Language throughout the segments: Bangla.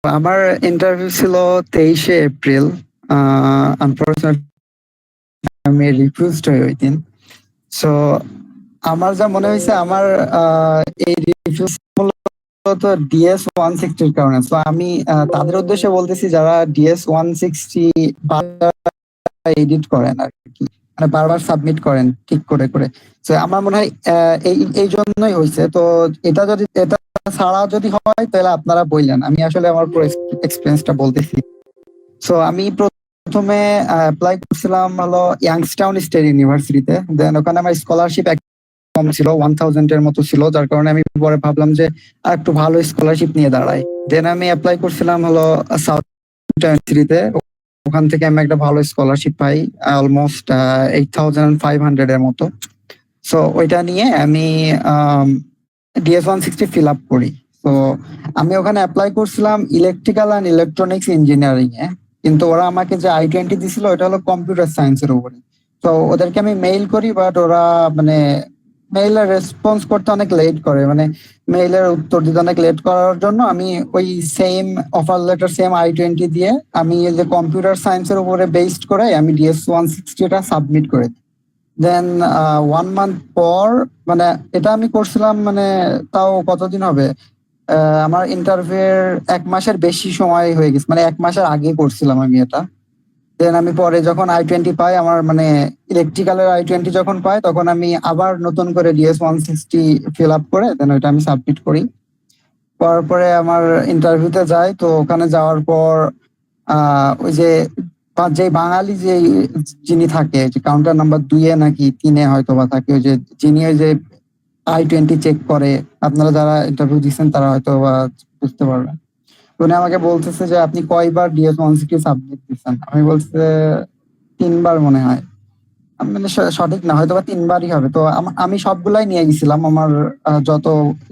আমার ইন্টারভিউ ছিল 23শে এপ্রিল। আনফরচুনেটলি আমি রিফিউজড হই ওই দিন। সো আমার যা মনে হয়েছে আমার এই রিফিউজ মূলত DS-160 কারণে। সো আমি তাদের উদ্দেশ্যে বলতেছি যারা DS-160 এডিট করেন আর কি, মানে বারবার সাবমিট করেন ঠিক করে করে। তো আমার মনে হয় এই জন্যই হয়েছে। তো এটা ছাড়া যদি হয় তাহলে আপনারা বললেন, আমি আসলে আমার পুরো এক্সপিরিয়েন্সটা বলতেছি। সো আমি প্রথমে অ্যাপ্লাই করছিলাম হলো ইয়াংস্টাউন স্টেট ইউনিভার্সিটিতে। দেন ওখানে আমার স্কলারশিপ কম ছিল, 1000 এর মতো ছিল, যার কারণে আমি পরে ভাবলাম যে আর একটু ভালো স্কলারশিপ নিয়ে দাঁড়াই। দেন আমি অ্যাপ্লাই করছিলাম হলো সাউথ ইউনিভার্সিটিতে। ওখান থেকে আমি একটা ভালো স্কলারশিপ পাই, অলমোস্ট 8500 এর মতো। সো ওইটা নিয়ে আমি DS-160 ফিল আপ করি। তো আমি ওখানে অ্যাপ্লাই করছিলাম ইলেকট্রিক্যাল অ্যান্ড ইলেকট্রনিক্স ইঞ্জিনিয়ারিং এ, কিন্তু ওরা আমাকে যে I-20 দিছিল ওটা হলো কম্পিউটার সায়েন্সের উপরে। তো ওদেরকে আমি মেইল করি, বাট ওরা মানে মেইলের রেসপন্স করতে অনেক লেট করে, মানে মেইলের উত্তর দিতে অনেক লেট করার জন্য আমি ওই same offer letter, same I-20 দিয়ে আমি এই যে কম্পিউটার সায়েন্সের উপরে বেসড করে আমি DS-160টা সাবমিট করে দিই। দেন 1 মান্থ পর, মানে এটা আমি করছিলাম, মানে তাও কতদিন হবে, আমার ইন্টারভিউ 1 মাসের বেশি সময় হয়ে গেছে, মানে 1 মাসের আগে করছিলাম আমি এটা। দেন আমি পরে যখন I-20 পাই, আমার মানে ইলেকট্রিক্যালের I-20 যখন পাই, তখন আমি আবার নতুন করে DS-160 ফিল আপ করে দেন ওইটা আমি সাবমিট করি। করার পরে আমার ইন্টারভিউতে যাই। তো ওখানে যাওয়ার পর ওই যে যে বাঙালি যে যিনি থাকে, যে কাউন্টার নাম্বার 2-এ নাকি 3-এ হয়তো বা থাকে, ওই যে যিনি ওই যে I-20 চেক করে, আপনারা যারা ইন্টারভিউ দিচ্ছেন তারা হয়তো বা বুঝতে পারবেন। উনি আমাকে বলতেছে যে আপনি কয়বার DS-160 সাবমিট দিচ্ছেন। আমি বলছি 3বার মনে হয়। আমি মানে সঠিক না, হয়তো বা 3বারই হবে। তো আমি সবগুলাই নিয়ে গেছিলাম, আমার যত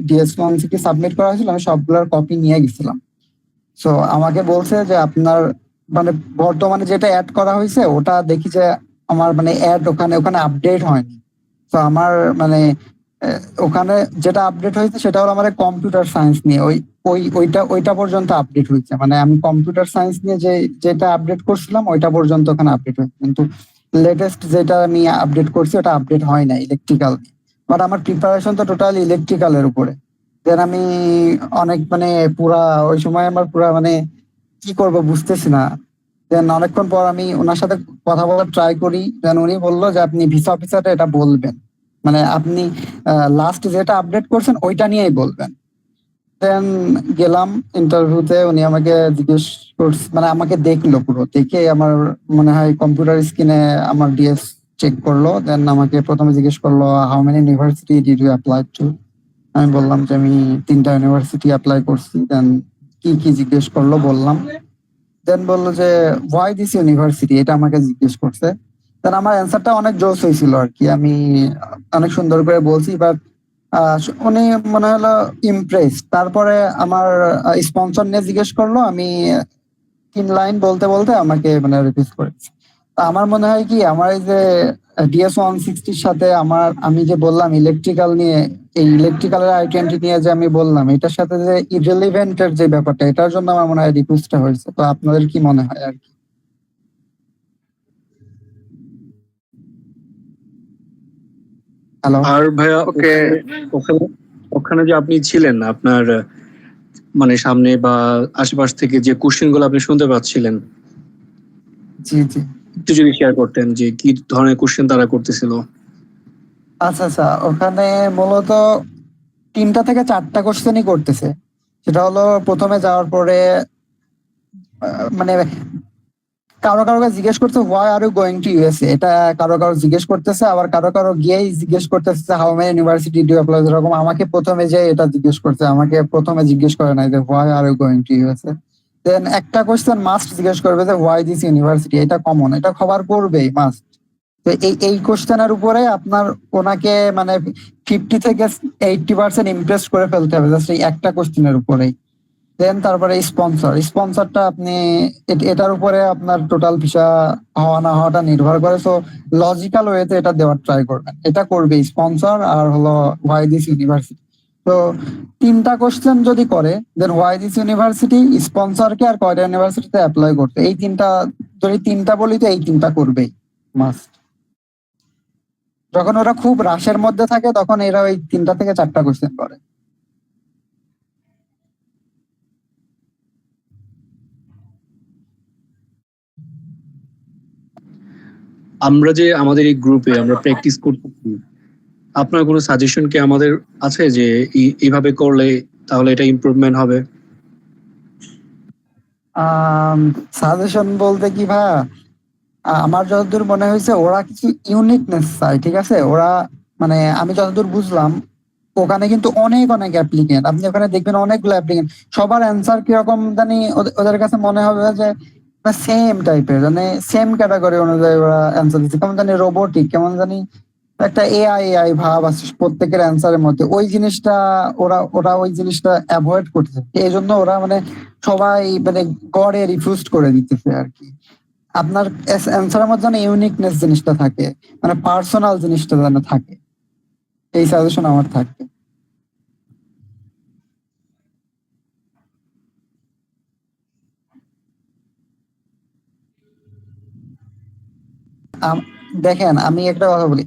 DS-160 সাবমিট করা হয়েছিল আমি সবগুলোর কপি নিয়ে গেছিলাম। সো আমাকে বলছে যে আপনার মানে বর্তমানে যেটা অ্যাড করা হয়েছে ওটা দেখি যে আমার মানে অ্যাড ওখানে ওখানে আপডেট হয়নি। তো আমার মানে ওখানে যেটা আপডেট হয়েছে সেটা হলো আমার কম্পিউটার সায়েন্স নিয়ে, ওইটা পর্যন্ত আপডেট হয়েছে। মানে আমি কম্পিউটার সায়েন্স নিয়ে যেটা আপডেট করছিলাম ওইটা পর্যন্ত ওখানে আপডেট হয়েছে, কিন্তু লেটেস্ট যেটা আমি আপডেট করছি ওটা আপডেট হয় না ইলেকট্রিক্যাল। বাট আমার প্রিপারেশন তো টোটালি ইলেকট্রিক্যালের উপরে। দেন আমি অনেক মানে পুরা ওই সময় আমার পুরা মানে কি করব বুঝতেছি না। দেন অনেকক্ষণ পর আমি ওনার সাথে কথা বলার ট্রাই করি। দেন উনি বললো যে আপনি ভিসা অফিসারে এটা বলবেন, মানে আপনি লাস্ট যেটা আপডেট করছেন ওইটা নিয়েই বলবেন। দেন গেলাম ইন্টারভিউতে। উনি আমাকে জিজ্ঞেস করছে, মানে আমাকে দেখলো, পুরো দেখে আমার মনে হয় কম্পিউটার স্ক্রিনে আমার DS চেক করলো। দেন আমাকে প্রথমে জিজ্ঞেস করলো how many university did you apply to. আমি বললাম যে আমি 3টা ইউনিভার্সিটি অ্যাপ্লাই করছি। দেন কি কি জিজ্ঞেস করলো বললাম। দেন বললো যে হোয়াই দিস ইউনিভার্সিটি, এটা আমাকে জিজ্ঞেস করছে। দেন আমার অ্যান্সারটা অনেক জোস হয়েছিল আর কি, আমি অনেক সুন্দর করে বলছি। বাট উনি মনে হলো ইমপ্রেস। তারপরে আমার স্পন্সর নিয়ে জিজ্ঞেস করলো, আমি 3 লাইন বলতে বলতে আমাকে মানে রিপিট করেছে। তা আমার মনে হয় কি, আমার এই যে DS-160-র সাথে আমি যে বললাম ইলেকট্রিক্যাল নিয়ে, এই ইলেকট্রিক্যালের I-20 নিয়ে যে আমি বললাম, এটার সাথে যে ইররিলেভেন্টের যে ব্যাপারটা, এটার জন্য আমার মনে হয় রিপিউজটা হয়েছে। তো আপনাদের কি মনে হয় আর কি? হ্যালো। আর ভাইয়া ওকে, ওখানে ওখানে যে আপনি ছিলেন, আপনার মানে সামনে বা আশেপাশ থেকে যে কোশ্চেন গুলো আপনি শুনতে পাচ্ছিলেন, জি জি। একটু যদি শেয়ার করতেন যে কি ধরনের কোশ্চেন তারা করতেছিল। আচ্ছা আচ্ছা, ওখানে মূলত 3টা থেকে 4টা কোশ্চেনই করতেছে। সেটা হলো প্রথমে যাওয়ার পরে মানে কারো কারো জিজ্ঞেস করছে why are you going to USA, এটা কারো কারো জিজ্ঞেস করতেছে। আবার কারো কারো গিয়েই জিজ্ঞেস করতেছে how many university do apply. এরকম আমাকে প্রথমে যে এটা জিজ্ঞেস করছে, আমাকে প্রথমে জিজ্ঞেস করে নাই যে why are you going to USA। Then একটা কোশ্চেন মাস্ট জিজ্ঞেস করবে যে হোয়াই দিস ইউনিভার্সিটি, এটা কমন, এটা খবর পড়বেই মাস্ট। তো এই কোশ্চেনের উপরে আপনার ওনাকে মানে 50 থেকে 80% ইমপ্রেস করে ফেলতে হবে, জাস্ট এই একটা কোশ্চেনের উপরেই। দেন তারপরে স্পন্সরটা আপনি এটার উপরে আপনার টোটাল ভিসা হওয়া না হওয়াটা নির্ভর করে। সো লজিক্যাল ওয়েতে এটা দেওয়ার ট্রাই করবেন, এটা করবে স্পন্সর আর হলো হোয়াই দিস ইউনিভার্সিটি। তো 3টা কোশ্চেন যদি করে, then why this university, sponsor কে, আর কয়টা ইউনিভার্সিটিতে অ্যাপ্লাই করতে, এই 3টা, যদি 3টা বলি তো এই 3টা করবেই মাস্ট। যখন ওরা খুব রাশের মধ্যে থাকে তখন এরা ওই 3টা থেকে 4টা কোশ্চেন করে। আমরা যে আমাদের এই গ্রুপে আমরা প্র্যাকটিস করতেছি, আপনার কোনো সাজেশন কি আমাদের আছে যে এইভাবে করলে তাহলে এটা ইমপ্রুভমেন্ট হবে? সাজেশন বলতে কি ভাই, আমার যতদূর মনে হয়েছে ওরা কিছু ইউনিকনেস চায়, ঠিক আছে? ওরা মানে আমি যতদূর বুঝলাম ওখানে কিন্তু অনেক অনেক অ্যাপ্লিকেন্ট, আপনি ওখানে দেখবেন অনেকগুলো অ্যাপ্লিকেন্ট, সবার অ্যান্সার কিরকম জানি ওদের কাছে মনে হবে যে সেম টাইপের, মানে সেম ক্যাটাগরি অনুযায়ী ওরা অ্যান্সার দিচ্ছে, কেমন জানি রোবোটিক, কেমন জানি একটা এআই এআই ভাব আছে প্রত্যেকের অ্যান্সারের মধ্যে। ওই জিনিসটা ওরা ওরা ওই জিনিসটা অ্যাভয়েড করতেছে, এই জন্য ওরা মানে সবাই মানে গড়ে রিফিউজ করে দিতেছে আর কি। আপনার অ্যান্সারের মধ্যে যেন ইউনিকনেস জিনিসটা থাকে, মানে পার্সোনাল জিনিসটা যেন থাকে, এই সাজেশন আমার থাকবে। দেখেন আমি একটা কথা বলি,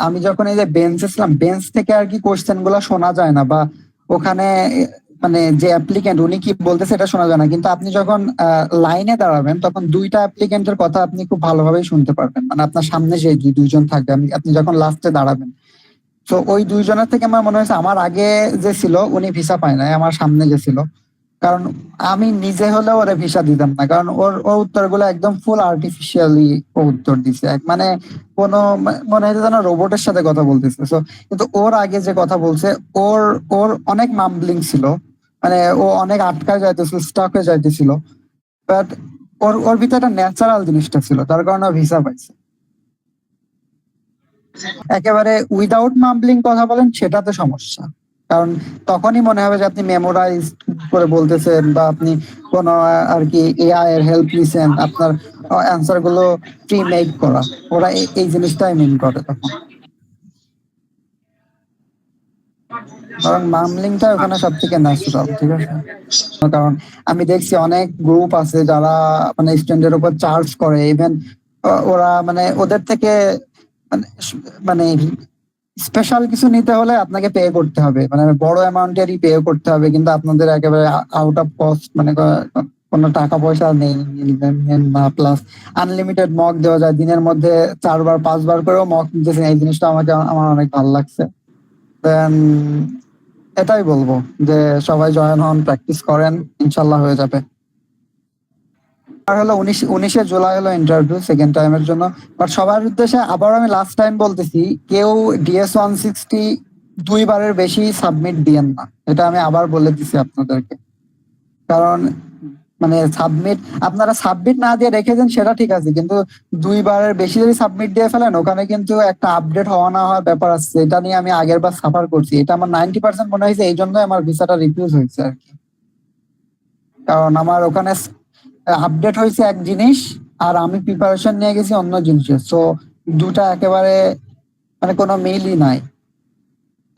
আমি যখন এই যে বেঞ্চে ছিলাম, বেঞ্চ থেকে আর কি কোশ্চেন গুলা শোনা যায় না, বা ওখানে মানে যে অ্যাপ্লিকেন্ট উনি কি বলতেছে এটা শোনা যায় না, কিন্তু আপনি যখন লাইনে দাঁড়াবেন তখন 2টা অ্যাপ্লিকেন্টের কথা আপনি খুব ভালোভাবেই শুনতে পারবেন, মানে আপনার সামনে যে দুইজন থাকবে, আপনি যখন লাস্টে দাঁড়াবেন। তো ওই দুইজনের থেকে আমার মনে হয়েছে আমার আগে যে ছিল উনি ভিসা পায় নাই, আমার সামনে যে ছিল, কারণ আমি নিজে হলেও ওরে ভিসা দিতাম না, কারণ ওর ওর উত্তরগুলো একদম ফুল আর্টিফিশিয়ালি ও উত্তর দিছে, মানে কোনো মনে হচ্ছে যেন রোবটের সাথে কথা বলতেছে। So, কিন্তু ওর আগে যে কথা বলছে, ওর ওর অনেক মাম্বলিং ছিল, মানে ও অনেক আটকায় যাইতেছিল, স্টাক হয়ে যাইতেছিল, বাট ওর ওর ভিতরে একটা ন্যাচারাল জিনিসটা ছিল, তার কারণে ভিসা পাইছে। একেবারে উইদাউট মাম্বলিং কথা বলেন সেটাতে সমস্যা, কারণ তখনই মনে হবে যে আপনি মেমোরাইজ করে বলতেছেন, বা আপনি কোন আর কি এআই এর হেল্প নিছেন, আপনার অ্যান্সার গুলো প্রি মেক করা, ওরা এই জিনিসটাই মিন করে তখন। কারণ মামলিংটা ওখানে সব থেকে ন্যাচারাল, ঠিক আছে? কারণ আমি দেখছি অনেক গ্রুপ আছে যারা মানে স্টুডেন্টের উপর চার্জ করে, ইভেন ওরা মানে ওদের থেকে মানে মানে স্পেশাল কিছু নিতে হলে আপনাকে পে করতে হবে, মানে বড় অ্যামাউন্টেরই পে করতে হবে, কিন্তু আপনাদের একেবারে আউট অফ কস্ট, মানে কোনো টাকা পয়সা নেই না, প্লাস আনলিমিটেড মক দেওয়া যায়, দিনের মধ্যে 4বার 5বার করেও মক দিতেছেন, এই জিনিসটা আমার অনেক ভালো লাগছে। দেন এটাই বলবো যে সবাই জয়েন হন, প্র্যাকটিস করেন, ইনশাল্লাহ হয়ে যাবে। আর হলো 19শে জুলাই হলো ইন্টারভিউ সেকেন্ড টাইমের জন্য। বাট সবার উদ্দেশ্যে আবার আমি লাস্ট টাইম বলতেছি, কেউ DS-160 2বারের বেশি সাবমিট দিয়েন না, এটা আমি আবার বলে দিছি আপনাদেরকে। কারণ মানে আপনারা সাবমিট না দিয়ে রেখে দেন সেটা ঠিক আছে, কিন্তু 2বারের বেশি যদি সাবমিট দিয়ে ফেলেন ওখানে কিন্তু একটা আপডেট হওয়া না হওয়ার ব্যাপার আছে, এটা নিয়ে আমি আগের বার সাফার করছি, এটা আমার 90% মনে হয়েছে, এই জন্য আমার ভিসাটা রিফিউজ হয়েছে আর কি। কারণ আমার ওখানে আপডেট হয়েছে এক জিনিস, আর আমি প্রিপারেশন নিয়ে গেছি অন্য জিনিসের, সো দুটা একেবারে মানে কোনো মিলই নাই,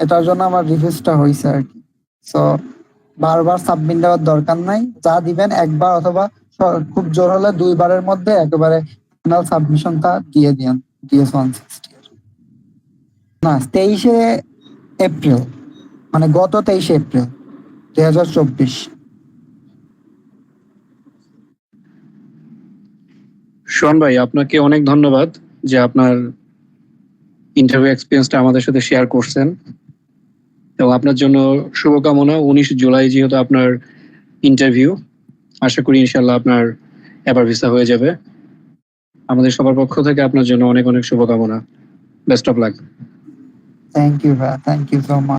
এটার জন্য আমার রিভিউজটা হয়েছে আর কি। সো বারবার সাবমিট দেওয়ার দরকার নাই, যা দিবেন একবার, অথবা খুব জোর হলে 2বারের মধ্যে একেবারে ফাইনাল সাবমিশনটা দিয়ে দিন DS-160। না, 23শে এপ্রিল, মানে গত 23শে এপ্রিল 2024। শোন ভাই, আপনাকে অনেক ধন্যবাদ যে আপনার ইন্টারভিউ এক্সপিরিয়েন্সটা আমাদের সাথে শেয়ার করছেন, এবং আপনার জন্য শুভকামনা। 19 জুলাই যেহেতু আপনার ইন্টারভিউ, আশা করি ইনশাল্লাহ আপনার এবার ভিসা হয়ে যাবে। আমাদের সবার পক্ষ থেকে আপনার জন্য অনেক অনেক শুভকামনা। Best of luck. Thank you ভাই, থ্যাংক ইউ সো মাচ।